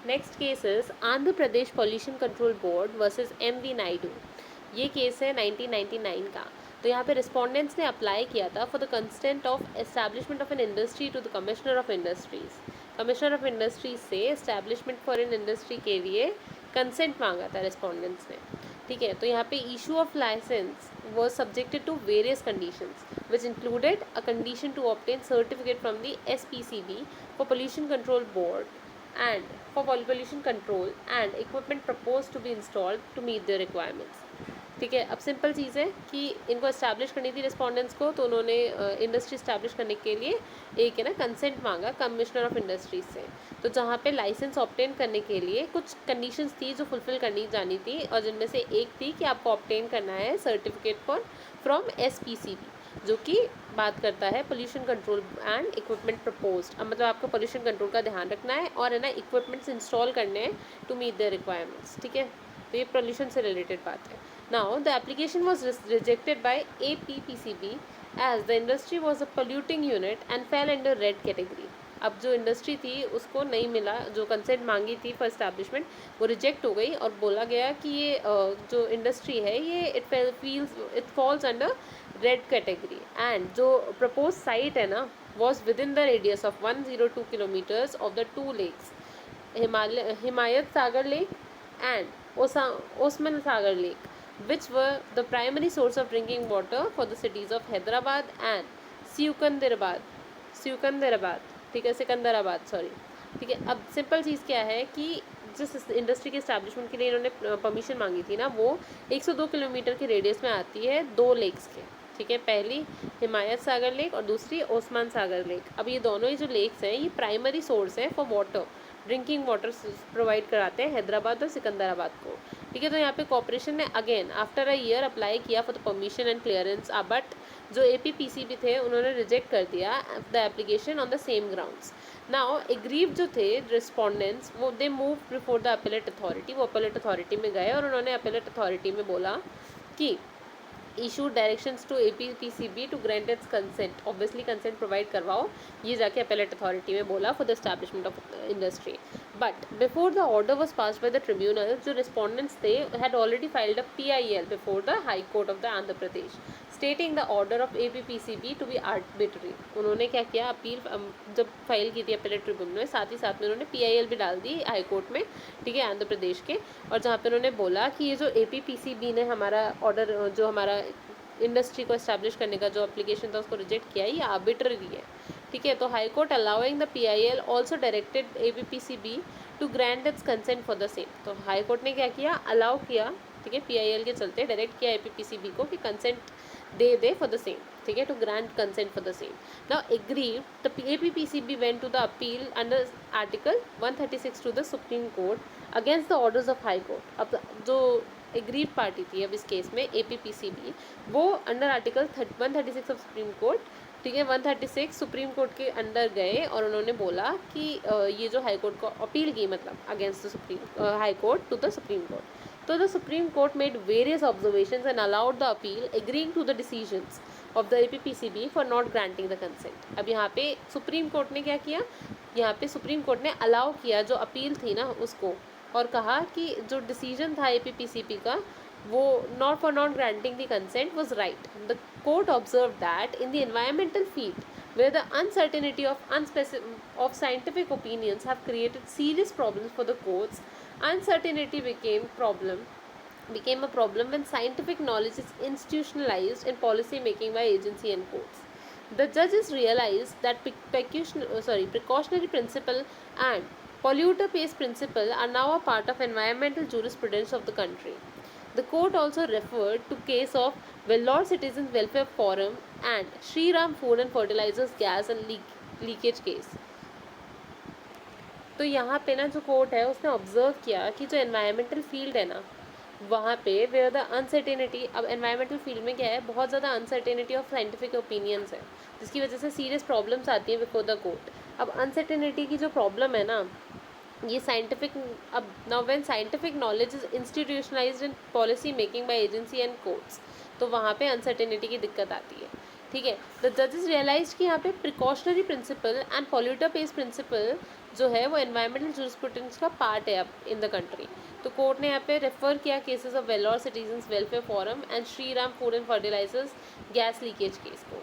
Next case is Andhra Pradesh pollution control board versus MV Naidu. ये case है 1999 का। तो यहाँ पे रिस्पोंडेंट्स ने अप्लाई किया था for the consent of establishment of an industry to the commissioner of industries. Commissioner of industries से एस्टैब्लिशमेंट फॉर एन इंडस्ट्री के लिए कंसेंट मांगा था रिस्पोंडेंट्स ने। ठीक है, तो यहाँ पे issue of license was subjected to various conditions which included a condition to obtain certificate from the SPCB for pollution control board and for pollution control and equipment proposed to be installed to meet their requirements। ठीक है, अब simple चीज़ है कि इनको establish करनी थी respondents को, तो उन्होंने इंडस्ट्री इस्टेब्लिश करने के लिए एक है ना कंसेंट मांगा कमिश्नर ऑफ इंडस्ट्रीज से। तो जहाँ पे लाइसेंस ऑब्टेन करने के लिए कुछ कंडीशंस थी जो फुलफिल करनी जानी थी, और जिनमें से एक थी कि आपको ऑब्टेन करना है सर्टिफिकेट फॉर फ्रॉम SPCB, जो कि बात करता है pollution control and equipment proposed. अब मतलब आपको पोल्यूशन कंट्रोल का ध्यान रखना है और है ना इक्विपमेंट्स इंस्टॉल करने हैं टू मीट द रिक्वायरमेंट्स। ठीक है, तो ये पोल्यूशन से रिलेटेड बात है। Now, the application was rejected by APPCB as the industry was a polluting unit and fell under red category। अब जो इंडस्ट्री थी उसको नहीं मिला, जो कंसेंट मांगी थी फॉर एस्टैब्लिशमेंट वो रिजेक्ट हो गई, और बोला गया कि ये जो इंडस्ट्री है ये it falls under red category, and जो प्रपोज साइट है ना was within the radius of 102 kilometers of the two lakes, Himayat Sagar lake and Osman Sagar lake, which were the primary source of drinking water for the cities of Hyderabad and Secunderabad. ठीक है, Secunderabad sorry. ठीक है, अब simple चीज़ क्या है कि जिस इंडस्ट्री के इस्टेब्लिशमेंट के लिए इन्होंने परमिशन मांगी थी ना, वो 102 किलोमीटर के रेडियस में आती है 2 लेक्स के। ठीक है, पहली हिमायत सागर लेक और दूसरी ओस्मान सागर लेक। अब ये दोनों ही जो लेक्स हैं ये प्राइमरी सोर्स हैं for water, drinking water provide कराते हैं हैदराबाद और सिकंदराबाद को। ठीक है, तो यहाँ पे कॉर्पोरेशन ने again after a year apply किया for the permission and clearance, but जो APPCB थे उन्होंने रिजेक्ट कर दिया the application on the same grounds. Now aggrieve जो थे रिस्पोंडेंट्स वो they move before the appellate authority, वो अपीलेट अथॉरिटी में गए और उन्होंने अपीलेट अथॉरिटी में बोला कि issue directions to APPCB to grant its consent, obviously consent provide करवाओ, ये जाके अपीलेट अथॉरिटी में बोला for the establishment of industry. But before the order was pass by the tribunal, जो रिस्पोंडेंट्स थे had already filed a PIL before the high court of the Andhra Pradesh stating the order of APPCB to be arbitrary. उन्होंने क्या किया, appeal जब file की थी appellate tribunal में, साथ ही साथ में उन्होंने PIL भी डाल दी हाई कोर्ट में, ठीक है, आंध्र प्रदेश के, और जहाँ पे उन्होंने बोला कि ये जो APPCB ने हमारा ऑर्डर, जो हमारा इंडस्ट्री को इस्टेब्लिश करने का जो एप्लीकेशन था उसको रिजेक्ट किया, ये आर्बिट्ररी है। ठीक है, तो high court allowing the PIL also directed APPCB to grant its consent for the same. तो हाई कोर्ट ने क्या किया, अलाउ किया, ठीक है, PIL के चलते डायरेक्ट किया APPCB को कि कंसेंट दे फॉर द सेम, ठीक है, to grant consent for the same. Now agree the APPCB went to the appeal under article 136 to the supreme court against the orders of high court. अब जो aggrieve party थी अब इस case में APPCB, वो under article 136 of supreme court, ठीक है, 136 supreme court के अंदर गए और उन्होंने बोला कि ये जो हाई कोर्ट को अपील की, मतलब against the supreme high court to the supreme court. तो the supreme court made various observations and allowed the appeal agreeing to the decisions of the APPCB for not granting the consent. अब यहाँ पे supreme court ने क्या किया, यहाँ पे supreme court ने अलाउ किया जो अपील थी ना उसको, और कहा कि जो डिसीजन था APPCB का वो not for not granting the consent was right. The court observed that in the environmental field, where the uncertainty of scientific opinions have created serious problems for the courts, uncertainty became a problem when scientific knowledge is institutionalized in policy making by agency and courts. The judges realized that precautionary principle and polluter pays principle are now a part of environmental jurisprudence of the country. The court also referred to case of Vellore Citizens Welfare Forum and Shri Ram Food and Fertilizers Gas and Leakage case. तो यहाँ पे ना जो court है उसने observe किया कि जो एनवायरमेंटल फील्ड है ना वहाँ पे वेयर द अनसर्टेनिटी, अब एनवायरमेंटल फील्ड में क्या है, बहुत ज़्यादा अनसर्टेनिटी ऑफ साइंटिफिक ओपिनियंस है, जिसकी वजह से सीरियस प्रॉब्लम्स आती हैं बिफोर द कोर्ट। अब अनसर्टेनिटी की जो प्रॉब्लम है ना ये साइंटिफिक, अब now when scientific knowledge is institutionalized in policy making by agency and courts, तो वहाँ पे अनसर्टेनिटी की दिक्कत आती है। ठीक है। द जजेस रियलाइज कि यहाँ पे precautionary principle and polluter pays principle जो है वो एनवायरमेंटल जूरिस्प्रूडेंस का पार्ट है अब इन द कंट्री। तो कोर्ट ने यहाँ पे रेफर किया cases of Vellore citizens welfare forum and Shri Ram food and fertilizers gas leakage case को।